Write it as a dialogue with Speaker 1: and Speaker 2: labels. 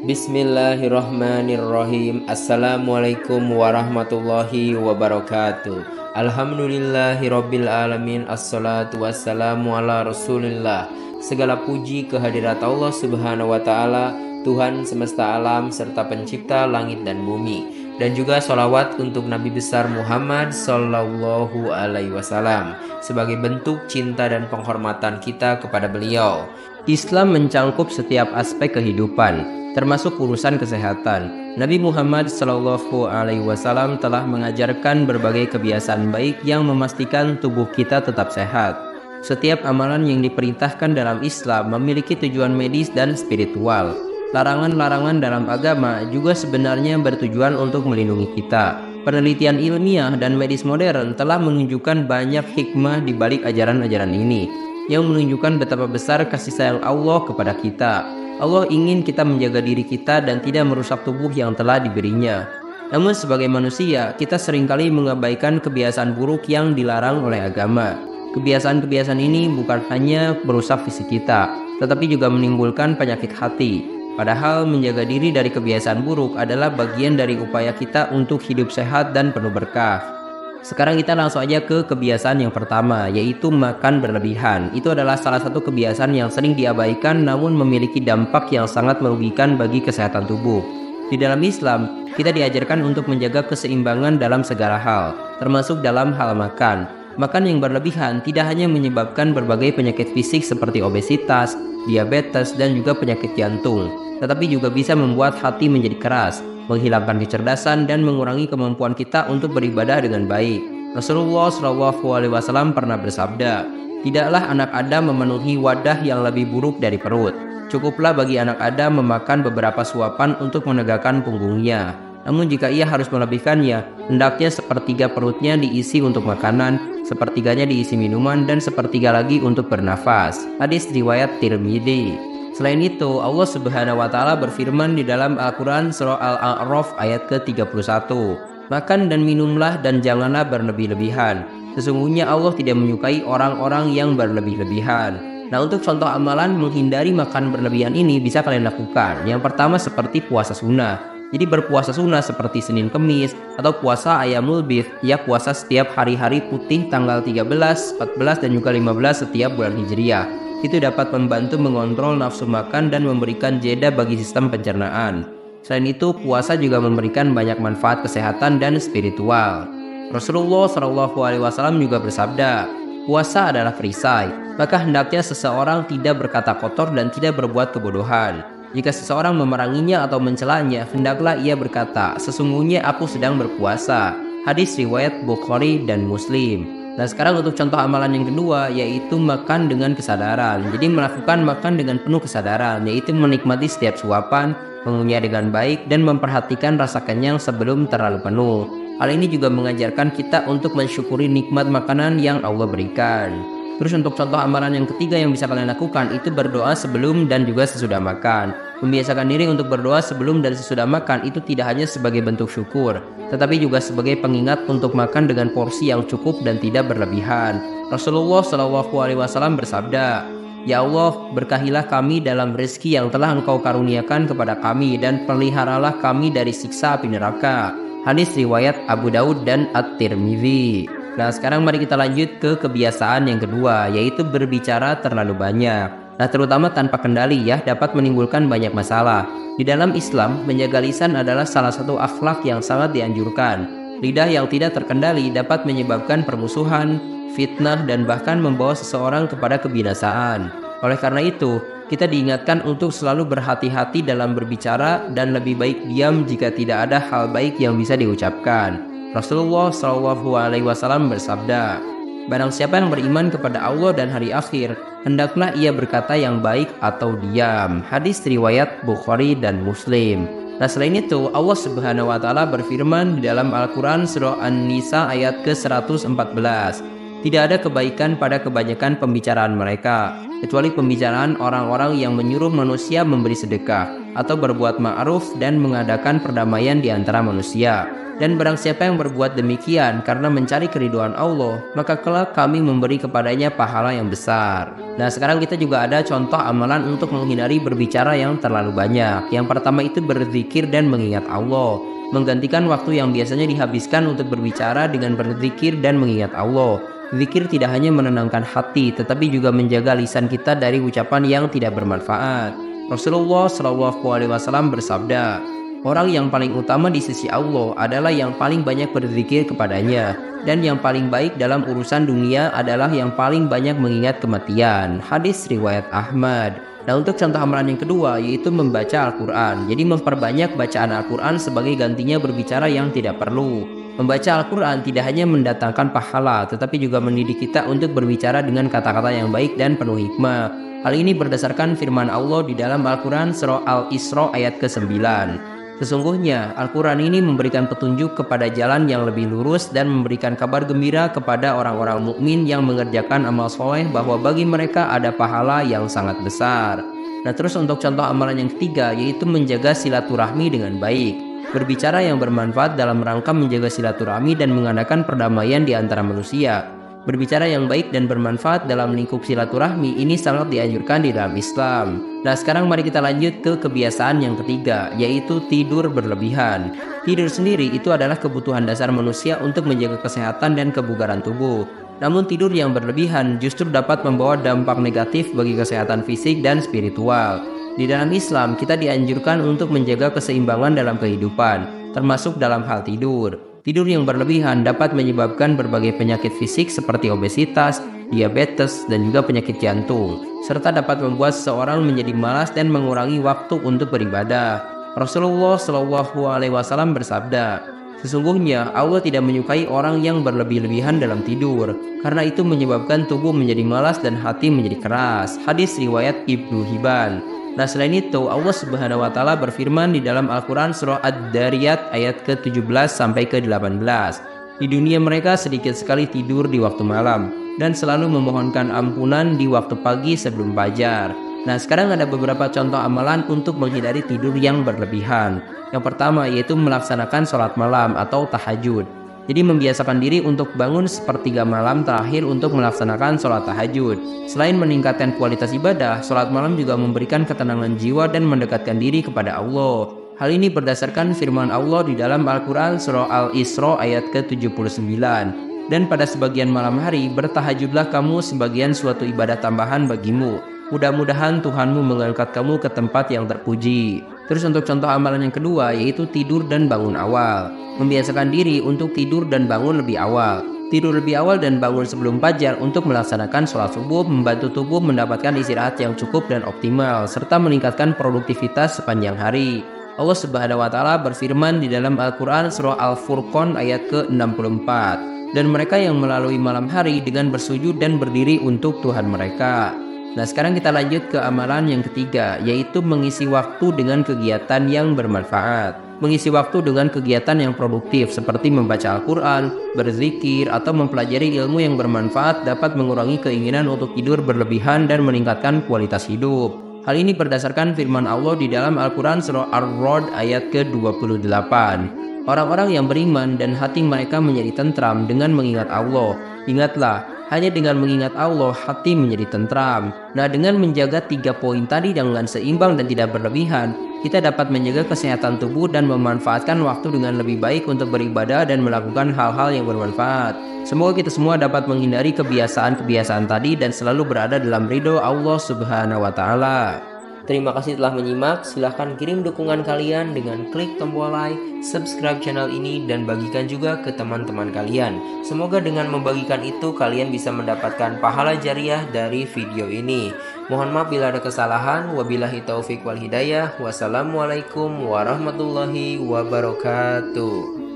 Speaker 1: Bismillahirrahmanirrahim. Assalamualaikum warahmatullahi wabarakatuh. Alhamdulillahirabbil alamin. Assalatu wassalamu ala Rasulillah. Segala puji kehadirat Allah Subhanahu wa taala, Tuhan semesta alam serta pencipta langit dan bumi. Dan juga sholawat untuk Nabi besar Muhammad Sallallahu Alaihi Wasallam sebagai bentuk cinta dan penghormatan kita kepada beliau. Islam mencangkup setiap aspek kehidupan, termasuk urusan kesehatan. Nabi Muhammad Sallallahu Alaihi Wasallam telah mengajarkan berbagai kebiasaan baik yang memastikan tubuh kita tetap sehat. Setiap amalan yang diperintahkan dalam Islam memiliki tujuan medis dan spiritual. Larangan-larangan dalam agama juga sebenarnya bertujuan untuk melindungi kita. Penelitian ilmiah dan medis modern telah menunjukkan banyak hikmah di balik ajaran-ajaran ini, yang menunjukkan betapa besar kasih sayang Allah kepada kita. Allah ingin kita menjaga diri kita dan tidak merusak tubuh yang telah diberinya. Namun sebagai manusia, kita seringkali mengabaikan kebiasaan buruk yang dilarang oleh agama. Kebiasaan-kebiasaan ini bukan hanya merusak fisik kita, tetapi juga menimbulkan penyakit hati. Padahal menjaga diri dari kebiasaan buruk adalah bagian dari upaya kita untuk hidup sehat dan penuh berkah. Sekarang kita langsung aja ke kebiasaan yang pertama, yaitu makan berlebihan. Itu adalah salah satu kebiasaan yang sering diabaikan namun memiliki dampak yang sangat merugikan bagi kesehatan tubuh. Di dalam Islam, kita diajarkan untuk menjaga keseimbangan dalam segala hal, termasuk dalam hal makan. Makan yang berlebihan tidak hanya menyebabkan berbagai penyakit fisik seperti obesitas, diabetes, dan juga penyakit jantung, tetapi juga bisa membuat hati menjadi keras, menghilangkan kecerdasan, dan mengurangi kemampuan kita untuk beribadah dengan baik. Rasulullah SAW pernah bersabda, "Tidaklah anak Adam memenuhi wadah yang lebih buruk dari perut. Cukuplah bagi anak Adam memakan beberapa suapan untuk menegakkan punggungnya. Namun jika ia harus melebihkannya, hendaknya sepertiga perutnya diisi untuk makanan, sepertiganya diisi minuman, dan sepertiga lagi untuk bernafas." Hadis riwayat Tirmidzi. Selain itu, Allah Subhanahu wa taala berfirman di dalam Al-Qur'an surah Al-A'raf ayat ke-31, "Makan dan minumlah dan janganlah berlebih-lebihan. Sesungguhnya Allah tidak menyukai orang-orang yang berlebih-lebihan." Nah, untuk contoh amalan menghindari makan berlebihan ini bisa kalian lakukan. Yang pertama seperti puasa sunnah. Jadi berpuasa sunnah seperti Senin Kemis atau puasa Ayyamul Bidh, ya puasa setiap hari-hari putih tanggal 13, 14, dan juga 15 setiap bulan Hijriah. Itu dapat membantu mengontrol nafsu makan dan memberikan jeda bagi sistem pencernaan. Selain itu, puasa juga memberikan banyak manfaat kesehatan dan spiritual. Rasulullah SAW juga bersabda, "Puasa adalah perisai, maka hendaknya seseorang tidak berkata kotor dan tidak berbuat kebodohan. Jika seseorang memeranginya atau mencelanya, hendaklah ia berkata, 'Sesungguhnya aku sedang berpuasa.'" Hadis riwayat Bukhari dan Muslim. Nah, sekarang untuk contoh amalan yang kedua, yaitu makan dengan kesadaran. Jadi melakukan makan dengan penuh kesadaran, yaitu menikmati setiap suapan, mengunyah dengan baik, dan memperhatikan rasa kenyang sebelum terlalu penuh. Hal ini juga mengajarkan kita untuk mensyukuri nikmat makanan yang Allah berikan. Terus untuk contoh amalan yang ketiga yang bisa kalian lakukan, itu berdoa sebelum dan juga sesudah makan. Membiasakan diri untuk berdoa sebelum dan sesudah makan itu tidak hanya sebagai bentuk syukur, tetapi juga sebagai pengingat untuk makan dengan porsi yang cukup dan tidak berlebihan. Rasulullah SAW bersabda, "Ya Allah, berkahilah kami dalam rezeki yang telah Engkau karuniakan kepada kami dan peliharalah kami dari siksa api neraka." Hadis riwayat Abu Daud dan At-Tirmidzi. Nah, sekarang mari kita lanjut ke kebiasaan yang kedua, yaitu berbicara terlalu banyak. Nah, terutama tanpa kendali ya, dapat menimbulkan banyak masalah. Di dalam Islam, menjaga lisan adalah salah satu akhlak yang sangat dianjurkan. Lidah yang tidak terkendali dapat menyebabkan permusuhan, fitnah, dan bahkan membawa seseorang kepada kebinasaan. Oleh karena itu, kita diingatkan untuk selalu berhati-hati dalam berbicara dan lebih baik diam jika tidak ada hal baik yang bisa diucapkan. Rasulullah SAW bersabda, "Barang siapa yang beriman kepada Allah dan hari akhir, hendaklah ia berkata yang baik atau diam." Hadis riwayat Bukhari dan Muslim. Nah, selain itu, Allah Subhanahu wa taala berfirman di dalam Al-Qur'an surah An-Nisa ayat ke-114, "Tidak ada kebaikan pada kebanyakan pembicaraan mereka, kecuali pembicaraan orang-orang yang menyuruh manusia memberi sedekah, atau berbuat ma'ruf dan mengadakan perdamaian di antara manusia. Dan barang siapa yang berbuat demikian karena mencari keridhaan Allah, maka kelak kami memberi kepadanya pahala yang besar. Nah, sekarang kita juga ada contoh amalan untuk menghindari berbicara yang terlalu banyak. Yang pertama itu berzikir dan mengingat Allah. Menggantikan waktu yang biasanya dihabiskan untuk berbicara dengan berzikir dan mengingat Allah. Zikir tidak hanya menenangkan hati, tetapi juga menjaga lisan kita dari ucapan yang tidak bermanfaat. Rasulullah SAW bersabda, orang yang paling utama di sisi Allah adalah yang paling banyak berzikir kepadanya, dan yang paling baik dalam urusan dunia adalah yang paling banyak mengingat kematian. Hadis riwayat Ahmad. Nah, untuk contoh amalan yang kedua yaitu membaca Al-Quran. Jadi memperbanyak bacaan Al-Quran sebagai gantinya berbicara yang tidak perlu. Membaca Al-Quran tidak hanya mendatangkan pahala, tetapi juga mendidik kita untuk berbicara dengan kata-kata yang baik dan penuh hikmah. Hal ini berdasarkan firman Allah di dalam Al-Quran surah Al-Isra ayat ke-9. Sesungguhnya Al-Quran ini memberikan petunjuk kepada jalan yang lebih lurus dan memberikan kabar gembira kepada orang-orang mukmin yang mengerjakan amal soleh bahwa bagi mereka ada pahala yang sangat besar. Nah, terus untuk contoh amalan yang ketiga yaitu menjaga silaturahmi dengan baik. Berbicara yang bermanfaat dalam rangka menjaga silaturahmi dan mengadakan perdamaian di antara manusia. Berbicara yang baik dan bermanfaat dalam lingkup silaturahmi ini sangat dianjurkan di dalam Islam. Nah, sekarang mari kita lanjut ke kebiasaan yang ketiga, yaitu tidur berlebihan. Tidur sendiri itu adalah kebutuhan dasar manusia untuk menjaga kesehatan dan kebugaran tubuh. Namun tidur yang berlebihan justru dapat membawa dampak negatif bagi kesehatan fisik dan spiritual. Di dalam Islam, kita dianjurkan untuk menjaga keseimbangan dalam kehidupan, termasuk dalam hal tidur. Tidur yang berlebihan dapat menyebabkan berbagai penyakit fisik seperti obesitas, diabetes, dan juga penyakit jantung, serta dapat membuat seseorang menjadi malas dan mengurangi waktu untuk beribadah. Rasulullah SAW bersabda, sesungguhnya Allah tidak menyukai orang yang berlebih-lebihan dalam tidur, karena itu menyebabkan tubuh menjadi malas dan hati menjadi keras. Hadis riwayat Ibnu Hibban. Nah, selain itu Allah Subhanahu wa taala berfirman di dalam Al-Qur'an surah Ad-Dariyat ayat ke-17 sampai ke-18. Di dunia mereka sedikit sekali tidur di waktu malam dan selalu memohonkan ampunan di waktu pagi sebelum fajar. Nah, sekarang ada beberapa contoh amalan untuk menghindari tidur yang berlebihan. Yang pertama yaitu melaksanakan sholat malam atau tahajud. Jadi membiasakan diri untuk bangun sepertiga malam terakhir untuk melaksanakan sholat tahajud. Selain meningkatkan kualitas ibadah, sholat malam juga memberikan ketenangan jiwa dan mendekatkan diri kepada Allah. Hal ini berdasarkan firman Allah di dalam Al-Quran surah Al-Isra ayat ke-79. Dan pada sebagian malam hari bertahajudlah kamu sebagian suatu ibadah tambahan bagimu. Mudah-mudahan Tuhanmu mengangkat kamu ke tempat yang terpuji. Terus untuk contoh amalan yang kedua yaitu tidur dan bangun awal. Membiasakan diri untuk tidur dan bangun lebih awal. Tidur lebih awal dan bangun sebelum fajar untuk melaksanakan sholat subuh membantu tubuh mendapatkan istirahat yang cukup dan optimal serta meningkatkan produktivitas sepanjang hari. Allah Subhanahu wa taala berfirman di dalam Al-Qur'an surah Al-Furqan ayat ke-64. Dan mereka yang melalui malam hari dengan bersujud dan berdiri untuk Tuhan mereka. Nah, sekarang kita lanjut ke amalan yang ketiga, yaitu mengisi waktu dengan kegiatan yang bermanfaat. Mengisi waktu dengan kegiatan yang produktif seperti membaca Al-Quran, berzikir, atau mempelajari ilmu yang bermanfaat dapat mengurangi keinginan untuk tidur berlebihan dan meningkatkan kualitas hidup. Hal ini berdasarkan firman Allah di dalam Al-Quran surah Ar-Ra'd ayat ke-28. Orang-orang yang beriman dan hati mereka menjadi tentram dengan mengingat Allah. Ingatlah, hanya dengan mengingat Allah, hati menjadi tentram. Nah, dengan menjaga 3 poin tadi dengan seimbang dan tidak berlebihan, kita dapat menjaga kesehatan tubuh dan memanfaatkan waktu dengan lebih baik untuk beribadah dan melakukan hal-hal yang bermanfaat. Semoga kita semua dapat menghindari kebiasaan-kebiasaan tadi dan selalu berada dalam ridho Allah Subhanahu wa taala. Terima kasih telah menyimak. Silahkan kirim dukungan kalian dengan klik tombol like, subscribe channel ini, dan bagikan juga ke teman-teman kalian. Semoga dengan membagikan itu kalian bisa mendapatkan pahala jariah dari video ini. Mohon maaf bila ada kesalahan. Wabillahi taufik wal hidayah. Wassalamualaikum warahmatullahi wabarakatuh.